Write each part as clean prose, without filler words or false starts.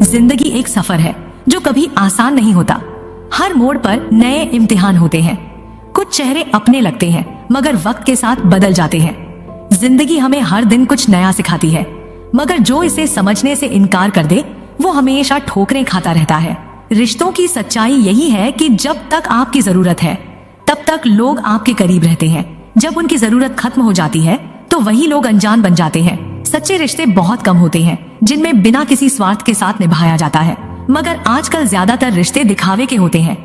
जिंदगी एक सफर है जो कभी आसान नहीं होता। हर मोड़ पर नए इम्तिहान होते हैं। कुछ चेहरे अपने लगते हैं मगर वक्त के साथ बदल जाते हैं। जिंदगी हमें हर दिन कुछ नया सिखाती है, मगर जो इसे समझने से इनकार कर दे वो हमेशा ठोकरें खाता रहता है। रिश्तों की सच्चाई यही है कि जब तक आपकी जरूरत है तब तक लोग आपके करीब रहते हैं। जब उनकी जरूरत खत्म हो जाती है तो वही लोग अनजान बन जाते हैं। सच्चे रिश्ते बहुत कम होते हैं जिनमें बिना किसी स्वार्थ के साथ निभाया जाता है, मगर आजकल ज्यादातर रिश्ते दिखावे के होते हैं,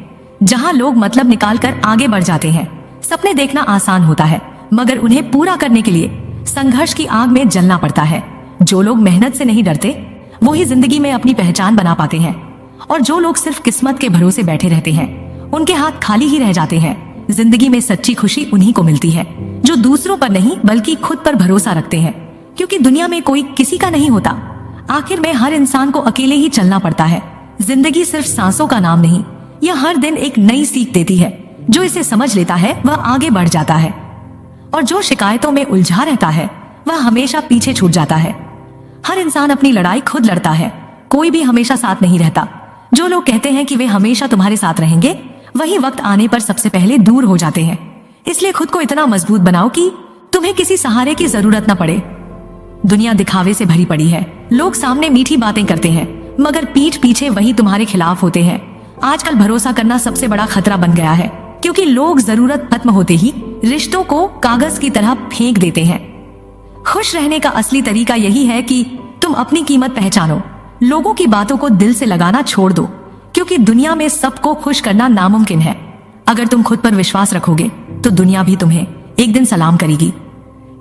जहां लोग मतलब निकालकर आगे बढ़ जाते हैं। सपने देखना आसान होता है, मगर उन्हें पूरा करने के लिए संघर्ष की आग में जलना पड़ता है। जो लोग मेहनत से नहीं डरते वो ही जिंदगी में अपनी पहचान बना पाते हैं, और जो लोग सिर्फ किस्मत के भरोसे बैठे रहते हैं उनके हाथ खाली ही रह जाते हैं। जिंदगी में सच्ची खुशी उन्हीं को मिलती है जो दूसरों पर नहीं बल्कि खुद पर भरोसा रखते हैं, क्योंकि दुनिया में कोई किसी का नहीं होता। आखिर में हर इंसान को अकेले ही चलना पड़ता है। जिंदगी सिर्फ सांसों का नाम नहीं, यह हर दिन एक नई सीख देती है। जो इसे समझ लेता है वह आगे बढ़ जाता है, और जो शिकायतों में उलझा रहता है वह हमेशा पीछे छूट जाता है। हर इंसान अपनी लड़ाई खुद लड़ता है, कोई भी हमेशा साथ नहीं रहता। जो लोग कहते हैं कि वे हमेशा तुम्हारे साथ रहेंगे, वही वक्त आने पर सबसे पहले दूर हो जाते हैं। इसलिए खुद को इतना मजबूत बनाओ कि तुम्हें किसी सहारे की जरूरत न पड़े। दुनिया दिखावे से भरी पड़ी है। लोग सामने मीठी बातें करते हैं मगर पीठ पीछे वही तुम्हारे खिलाफ होते हैं। आजकल भरोसा करना सबसे बड़ा खतरा बन गया है, क्योंकि लोग जरूरत खत्म होते ही रिश्तों को कागज की तरह फेंक देते हैं। खुश रहने का असली तरीका यही है कि तुम अपनी कीमत पहचानो। लोगों की बातों को दिल से लगाना छोड़ दो, क्योंकि दुनिया में सबको खुश करना नामुमकिन है। अगर तुम खुद पर विश्वास रखोगे तो दुनिया भी तुम्हें एक दिन सलाम करेगी।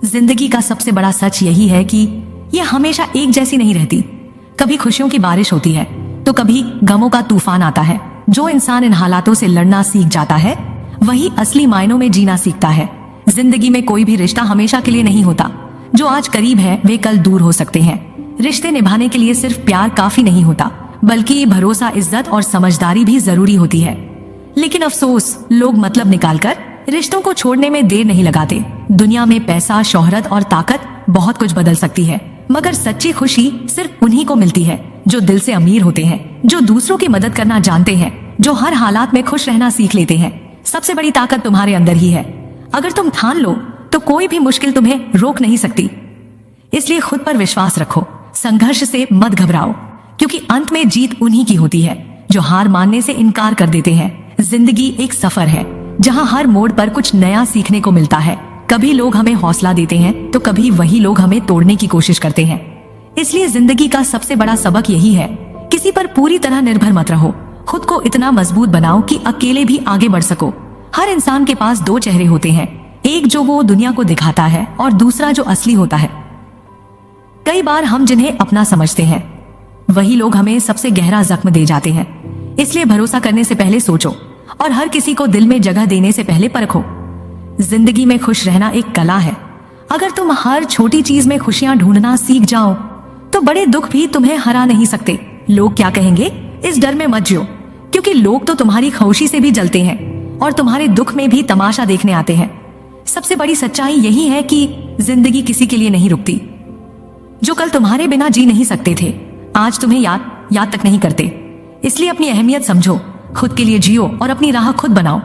जिंदगी का सबसे बड़ा सच यही है कि यह हमेशा एक जैसी नहीं रहती। कभी खुशियों की बारिश होती है तो कभी गमों का तूफान आता है। जो इंसान इन हालातों से लड़ना सीख जाता है वही असली मायनों में जीना सीखता है। जिंदगी में कोई भी रिश्ता हमेशा के लिए नहीं होता। जो आज करीब है वे कल दूर हो सकते हैं। रिश्ते निभाने के लिए सिर्फ प्यार काफी नहीं होता, बल्कि भरोसा, इज्जत और समझदारी भी जरूरी होती है। लेकिन अफसोस, लोग मतलब निकालकर रिश्तों को छोड़ने में देर नहीं लगाते। दुनिया में पैसा, शोहरत और ताकत बहुत कुछ बदल सकती है, मगर सच्ची खुशी सिर्फ उन्हीं को मिलती है जो दिल से अमीर होते हैं, जो दूसरों की मदद करना जानते हैं, जो हर हालात में खुश रहना सीख लेते हैं। सबसे बड़ी ताकत तुम्हारे अंदर ही है। अगर तुम ठान लो तो कोई भी मुश्किल तुम्हें रोक नहीं सकती। इसलिए खुद पर विश्वास रखो, संघर्ष से मत घबराओ, क्योंकि अंत में जीत उन्हीं की होती है जो हार मानने से इनकार कर देते हैं। जिंदगी एक सफर है जहां हर मोड़ पर कुछ नया सीखने को मिलता है। कभी लोग हमें हौसला देते हैं तो कभी वही लोग हमें तोड़ने की कोशिश करते हैं। इसलिए जिंदगी का सबसे बड़ा सबक यही है, किसी पर पूरी तरह निर्भर मत रहो। खुद को इतना मजबूत बनाओ कि अकेले भी आगे बढ़ सको। हर इंसान के पास दो चेहरे होते हैं, एक जो वो दुनिया को दिखाता है और दूसरा जो असली होता है। कई बार हम जिन्हें अपना समझते हैं वही लोग हमें सबसे गहरा जख्म दे जाते हैं। इसलिए भरोसा करने से पहले सोचो, और हर किसी को दिल में जगह देने से पहले परखो। जिंदगी में खुश रहना एक कला है। अगर तुम हर छोटी चीज में खुशियां ढूंढना सीख जाओ तो बड़े दुख भी तुम्हें हरा नहीं सकते। लोग क्या कहेंगे इस डर में मत जियो, क्योंकि लोग तो तुम्हारी खुशी से भी जलते हैं और तुम्हारे दुख में भी तमाशा देखने आते हैं। सबसे बड़ी सच्चाई यही है कि जिंदगी किसी के लिए नहीं रुकती। जो कल तुम्हारे बिना जी नहीं सकते थे आज तुम्हें याद तक नहीं करते। इसलिए अपनी अहमियत समझो, खुद के लिए जियो और अपनी राह खुद बनाओ।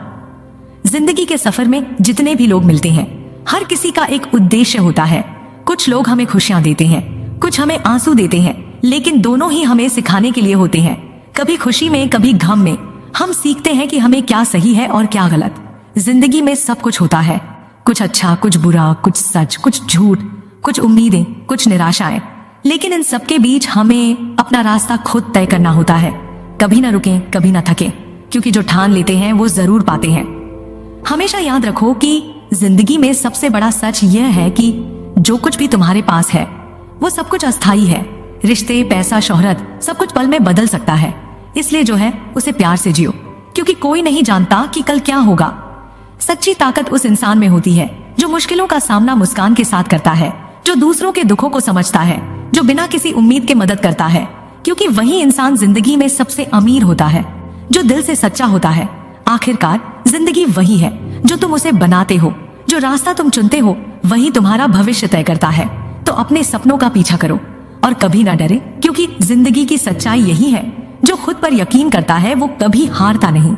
जिंदगी के सफर में जितने भी लोग मिलते हैं हर किसी का एक उद्देश्य होता है। कुछ लोग हमें खुशियां देते हैं, कुछ हमें आंसू देते हैं, लेकिन दोनों ही हमें सिखाने के लिए होते हैं। कभी खुशी में कभी गम में हम सीखते हैं कि हमें क्या सही है और क्या गलत। जिंदगी में सब कुछ होता है, कुछ अच्छा, कुछ बुरा, कुछ सच, कुछ झूठ, कुछ उम्मीदें, कुछ निराशाएं। लेकिन इन सबके बीच हमें अपना रास्ता खुद तय करना होता है। कभी ना रुकें, कभी ना थकें, क्योंकि जो ठान लेते हैं वो जरूर पाते हैं। हमेशा याद रखो कि जिंदगी में सबसे बड़ा सच यह है कि जो कुछ भी तुम्हारे पास है वो सब कुछ अस्थाई है। रिश्ते, पैसा, शोहरत, सब कुछ पल में बदल सकता है। इसलिए जो है उसे प्यार से जियो, क्योंकि कोई नहीं जानता कि कल क्या होगा। सच्ची ताकत उस इंसान में होती है जो मुश्किलों का सामना मुस्कान के साथ करता है, जो दूसरों के दुखों को समझता है, जो बिना किसी उम्मीद के मदद करता है, क्योंकि वही इंसान जिंदगी में सबसे अमीर होता है, जो दिल से सच्चा होता है। आखिरकार जिंदगी वही है जो तुम उसे बनाते हो। जो रास्ता तुम चुनते हो वही तुम्हारा भविष्य तय करता है। तो अपने सपनों का पीछा करो और कभी ना डरे, क्योंकि जिंदगी की सच्चाई यही है, जो खुद पर यकीन करता है वो कभी हारता नहीं।